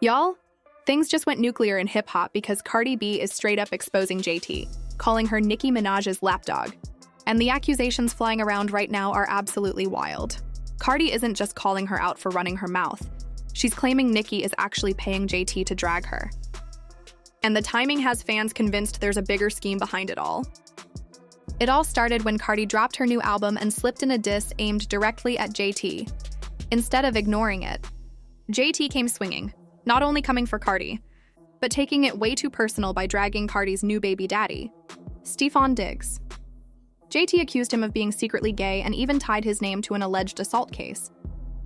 Y'all, things just went nuclear in hip-hop because Cardi B is straight up exposing JT, calling her Nicki Minaj's lapdog. And the accusations flying around right now are absolutely wild. Cardi isn't just calling her out for running her mouth. She's claiming Nicki is actually paying JT to drag her. And the timing has fans convinced there's a bigger scheme behind it all. It all started when Cardi dropped her new album and slipped in a diss aimed directly at JT. Instead of ignoring it, JT came swinging, not only coming for Cardi, but taking it way too personal by dragging Cardi's new baby daddy, Stefon Diggs. JT accused him of being secretly gay and even tied his name to an alleged assault case,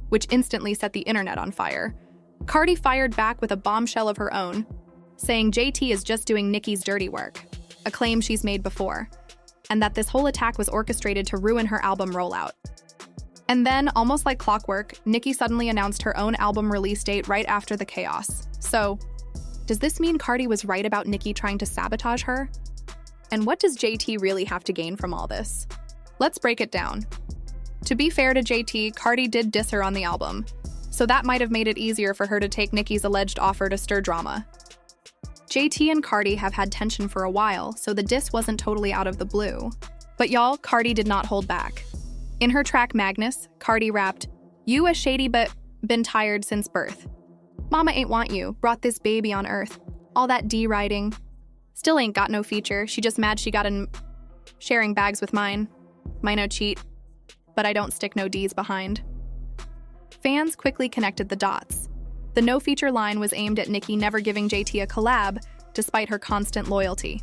which instantly set the internet on fire. Cardi fired back with a bombshell of her own, saying JT is just doing Nicki's dirty work, a claim she's made before, and that this whole attack was orchestrated to ruin her album rollout. And then, almost like clockwork, Nicki suddenly announced her own album release date right after the chaos. So, does this mean Cardi was right about Nicki trying to sabotage her? And what does JT really have to gain from all this? Let's break it down. To be fair to JT, Cardi did diss her on the album, so that might have made it easier for her to take Nicki's alleged offer to stir drama. JT and Cardi have had tension for a while, so the diss wasn't totally out of the blue. But y'all, Cardi did not hold back. In her track Magnus, Cardi rapped, "You a shady but been tired since birth. Mama ain't want you, brought this baby on earth. All that D-writing. Still ain't got no feature, she just mad she got in sharing bags with mine. Mine no cheat, but I don't stick no D's behind." Fans quickly connected the dots. The no-feature line was aimed at Nicki never giving JT a collab, despite her constant loyalty.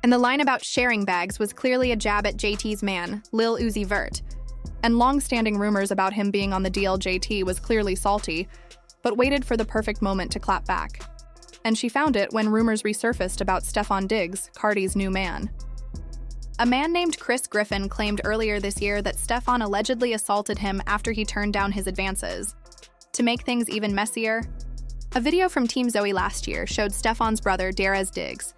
And the line about sharing bags was clearly a jab at JT's man, Lil Uzi Vert. And long-standing rumors about him being on the DL JT was clearly salty, but waited for the perfect moment to clap back. And she found it when rumors resurfaced about Stefon Diggs, Cardi's new man. A man named Chris Griffin claimed earlier this year that Stefon allegedly assaulted him after he turned down his advances. To make things even messier, a video from Team Zoe last year showed Stefon's brother, Darez Diggs,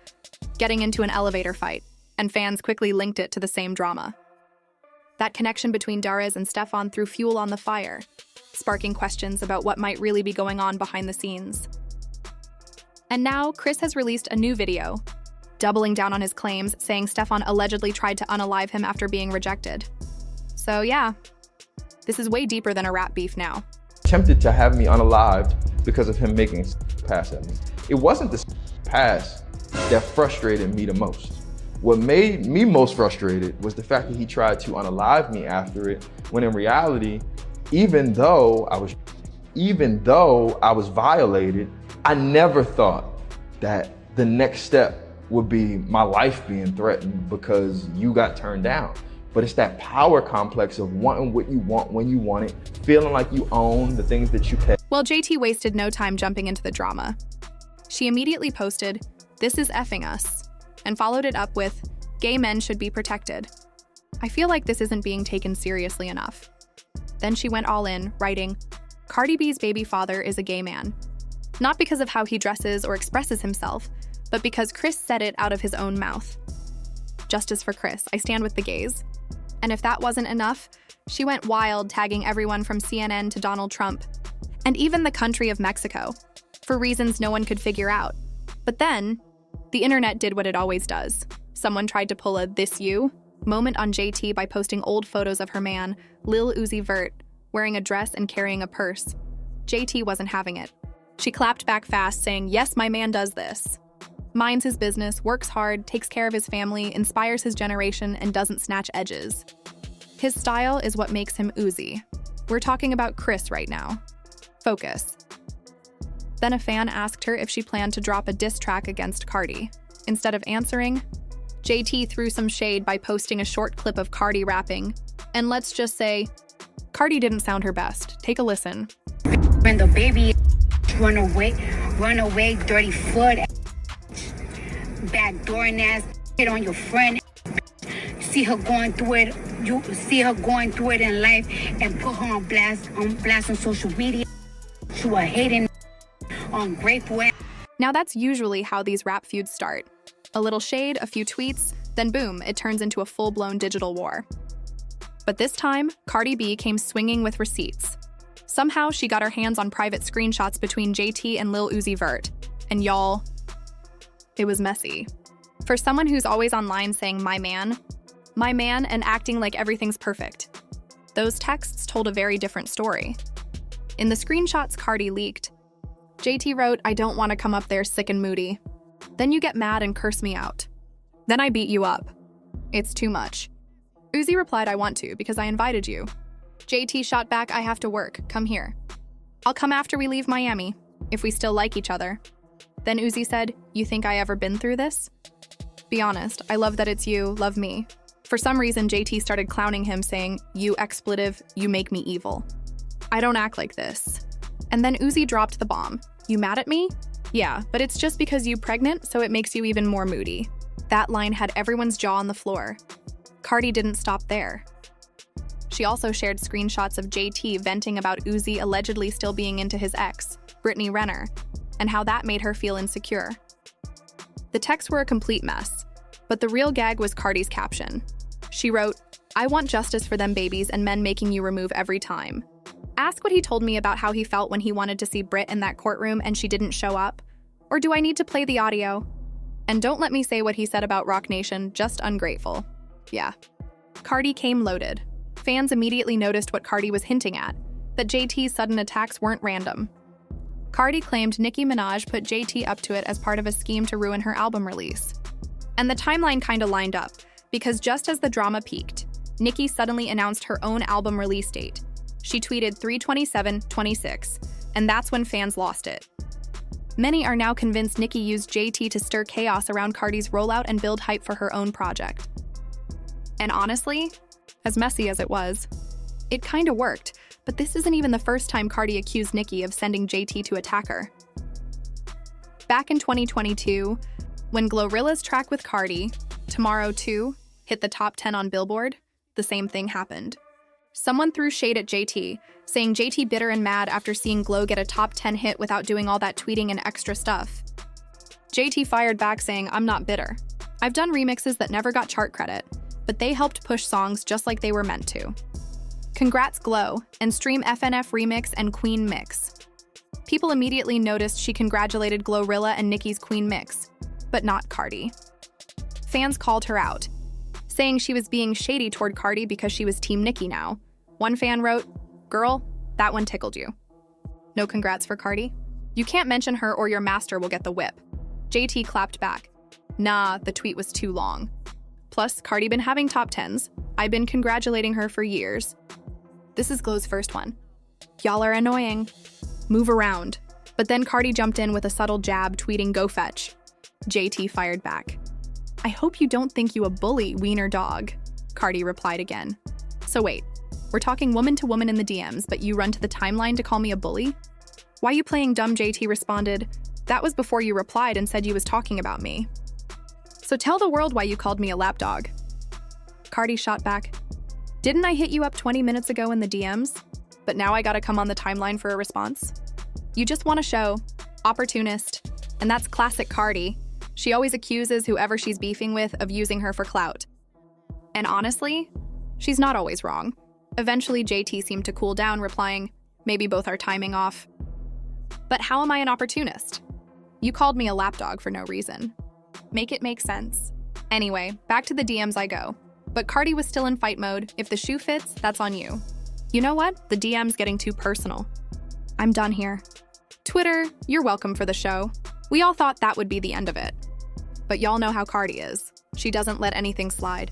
getting into an elevator fight, and fans quickly linked it to the same drama. That connection between Darez and Stefon threw fuel on the fire, sparking questions about what might really be going on behind the scenes. And now, Chris has released a new video, doubling down on his claims, saying Stefon allegedly tried to unalive him after being rejected. So yeah, this is way deeper than a rap beef now. Attempted to have me unalived because of him making a pass at me. It wasn't the pass that frustrated me the most. What made me most frustrated was the fact that he tried to unalive me after it, when in reality, even though I was violated, I never thought that the next step would be my life being threatened because you got turned down. But it's that power complex of wanting what you want when you want it, feeling like you own the things that you pay. Well, JT wasted no time jumping into the drama. She immediately posted, "This is effing us," and followed it up with, "Gay men should be protected. I feel like this isn't being taken seriously enough." Then she went all in, writing, "Cardi B's baby father is a gay man. Not because of how he dresses or expresses himself, but because Chris said it out of his own mouth. Justice for Chris, I stand with the gays." And if that wasn't enough, she went wild, tagging everyone from CNN to Donald Trump, and even the country of Mexico, for reasons no one could figure out. But then, the internet did what it always does. Someone tried to pull a "this you" moment on JT by posting old photos of her man, Lil Uzi Vert, wearing a dress and carrying a purse. JT wasn't having it. She clapped back fast, saying, "Yes, my man does this. Minds his business, works hard, takes care of his family, inspires his generation, and doesn't snatch edges. His style is what makes him Uzi. We're talking about Chris right now. Focus." Then a fan asked her if she planned to drop a diss track against Cardi. Instead of answering, JT threw some shade by posting a short clip of Cardi rapping. And let's just say, Cardi didn't sound her best. Take a listen. When the baby run away, dirty foot, backdoor ass, hit on your friend. See her going through it. You see her going through it in life, and put her on blast on social media. She was hating, ungrateful. Now that's usually how these rap feuds start. A little shade, a few tweets, then boom, it turns into a full-blown digital war. But this time, Cardi B came swinging with receipts. Somehow, she got her hands on private screenshots between JT and Lil Uzi Vert. And y'all, it was messy. For someone who's always online saying my man, and acting like everything's perfect, those texts told a very different story. In the screenshots Cardi leaked, JT wrote, "I don't want to come up there sick and moody. Then you get mad and curse me out. Then I beat you up. It's too much." Uzi replied, "I want to because I invited you." JT shot back, "I have to work. Come here. I'll come after we leave Miami, if we still like each other." Then Uzi said, "You think I ever been through this? Be honest, I love that it's you, love me." For some reason, JT started clowning him, saying, "You expletive, you make me evil. I don't act like this." And then Uzi dropped the bomb. "You mad at me? Yeah, but it's just because you pregnant, so it makes you even more moody." That line had everyone's jaw on the floor. Cardi didn't stop there. She also shared screenshots of JT venting about Uzi allegedly still being into his ex, Brittany Renner, and how that made her feel insecure. The texts were a complete mess, but the real gag was Cardi's caption. She wrote, "I want justice for them babies and men making you remove every time. Ask what he told me about how he felt when he wanted to see Britt in that courtroom and she didn't show up. Or do I need to play the audio? And don't let me say what he said about Rock Nation, just ungrateful." Yeah. Cardi came loaded. Fans immediately noticed what Cardi was hinting at, that JT's sudden attacks weren't random. Cardi claimed Nicki Minaj put JT up to it as part of a scheme to ruin her album release. And the timeline kinda lined up, because just as the drama peaked, Nicki suddenly announced her own album release date. She tweeted 3/27/26, and that's when fans lost it. Many are now convinced Nicki used JT to stir chaos around Cardi's rollout and build hype for her own project. And honestly, as messy as it was, it kinda worked, but this isn't even the first time Cardi accused Nicki of sending JT to attack her. Back in 2022, when Glorilla's track with Cardi, Tomorrow 2, hit the top 10 on Billboard, the same thing happened. Someone threw shade at JT, saying JT bitter and mad after seeing Glow get a top 10 hit without doing all that tweeting and extra stuff. JT fired back saying, "I'm not bitter. I've done remixes that never got chart credit, but they helped push songs just like they were meant to. Congrats Glow, and stream FNF Remix and Queen Mix." People immediately noticed she congratulated Glorilla and Nicki's Queen Mix, but not Cardi. Fans called her out, saying she was being shady toward Cardi because she was Team Nicki now. One fan wrote, "Girl, that one tickled you. No congrats for Cardi? You can't mention her or your master will get the whip." JT clapped back, "Nah, the tweet was too long. Plus, Cardi been having top 10s. I've been congratulating her for years. This is Glow's first one. Y'all are annoying. Move around." But then Cardi jumped in with a subtle jab, tweeting, "Go fetch." JT fired back, "I hope you don't think you a bully, wiener dog." Cardi replied again, "So wait, we're talking woman to woman in the DMs, but you run to the timeline to call me a bully? Why you playing dumb?" JT responded, "That was before you replied and said you was talking about me. So tell the world why you called me a lapdog." Cardi shot back, "Didn't I hit you up 20 minutes ago in the DMs? But now I gotta come on the timeline for a response? You just want to show. Opportunist. And that's classic Cardi. She always accuses whoever she's beefing with of using her for clout. And honestly, she's not always wrong." Eventually, JT seemed to cool down, replying, "Maybe both are timing off. But how am I an opportunist? You called me a lapdog for no reason. Make it make sense." Anyway, back to the DMs I go. But Cardi was still in fight mode. If the shoe fits, that's on you. You know what? The DM's getting too personal. I'm done here. Twitter, you're welcome for the show. We all thought that would be the end of it. But y'all know how Cardi is. She doesn't let anything slide.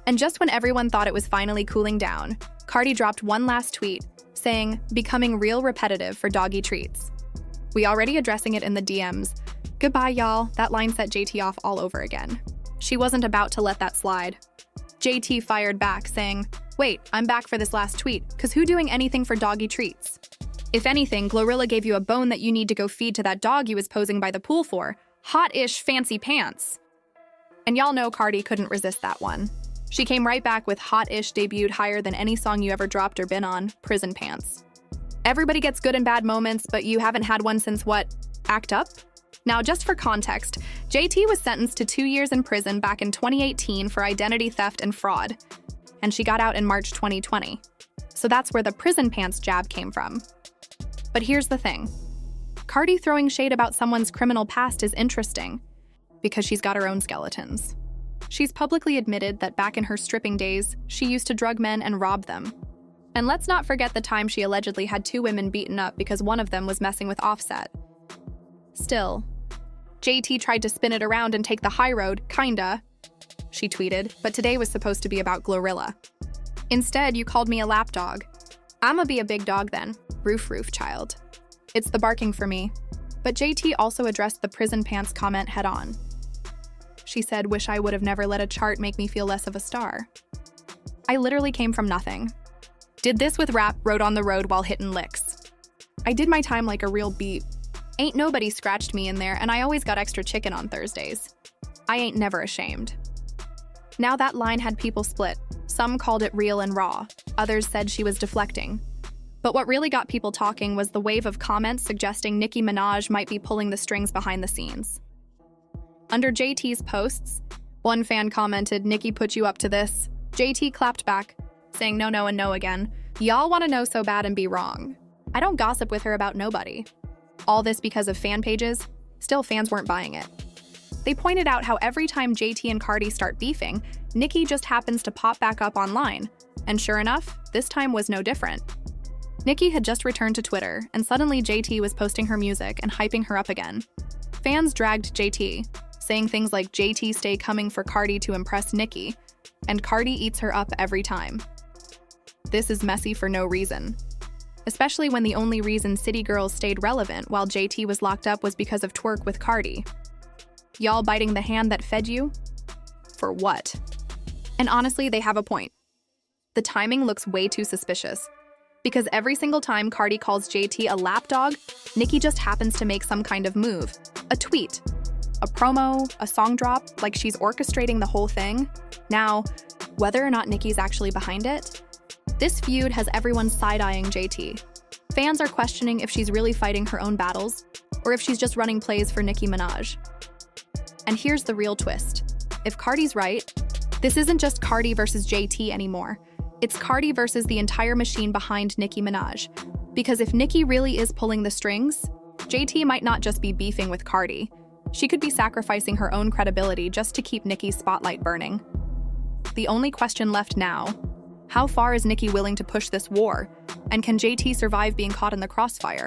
And just when everyone thought it was finally cooling down, Cardi dropped one last tweet, saying, "Becoming real repetitive for doggy treats. We already addressing it in the DMs. Goodbye, y'all." That line set JT off all over again. She wasn't about to let that slide. JT fired back, saying, "Wait, I'm back for this last tweet, cause who doing anything for doggy treats? If anything, Glorilla gave you a bone that you need to go feed to that dog you was posing by the pool for. Hot-ish fancy pants." And y'all know Cardi couldn't resist that one. She came right back with "Hot-ish" debuted higher than any song you ever dropped or been on, Prison Pants. Everybody gets good and bad moments, but you haven't had one since what? Act Up? Now, just for context, JT was sentenced to 2 years in prison back in 2018 for identity theft and fraud. and she got out in March 2020. So that's where the prison pants jab came from. But here's the thing. Cardi throwing shade about someone's criminal past is interesting because she's got her own skeletons. She's publicly admitted that back in her stripping days, she used to drug men and rob them. And let's not forget the time she allegedly had 2 women beaten up because one of them was messing with Offset. Still, JT tried to spin it around and take the high road, kinda, she tweeted, but today was supposed to be about Glorilla. Instead, you called me a lapdog. I'ma be a big dog then, roof child. It's the barking for me. But JT also addressed the prison pants comment head on. She said, wish I would have never let a chart make me feel less of a star. I literally came from nothing. Did this with rap, rode on the road while hitting licks. I did my time like a real beat. Ain't nobody scratched me in there, and I always got extra chicken on Thursdays. I ain't never ashamed. Now that line had people split. Some called it real and raw. Others said she was deflecting. But what really got people talking was the wave of comments suggesting Nicki Minaj might be pulling the strings behind the scenes. Under JT's posts, one fan commented, "Nicki put you up to this." JT clapped back, saying no and no again. Y'all want to know so bad and be wrong. I don't gossip with her about nobody. All this because of fan pages? Still, fans weren't buying it. They pointed out how every time JT and Cardi start beefing, Nicki just happens to pop back up online. And sure enough, this time was no different. Nicki had just returned to Twitter, and suddenly JT was posting her music and hyping her up again. Fans dragged JT, saying things like JT stay coming for Cardi to impress Nicki, and Cardi eats her up every time. This is messy for no reason. Especially when the only reason City Girls stayed relevant while JT was locked up was because of twerk with Cardi. Y'all biting the hand that fed you? For what? And honestly, they have a point. The timing looks way too suspicious. Because every single time Cardi calls JT a lapdog, Nicki just happens to make some kind of move. A tweet, a promo, a song drop, like she's orchestrating the whole thing. Now, whether or not Nicki's actually behind it, this feud has everyone side-eyeing JT. Fans are questioning if she's really fighting her own battles, or if she's just running plays for Nicki Minaj. And here's the real twist. If Cardi's right, this isn't just Cardi versus JT anymore. It's Cardi versus the entire machine behind Nicki Minaj. Because if Nicki really is pulling the strings, JT might not just be beefing with Cardi. She could be sacrificing her own credibility just to keep Nicki's spotlight burning. The only question left now: how far is Nicki willing to push this war? And can JT survive being caught in the crossfire?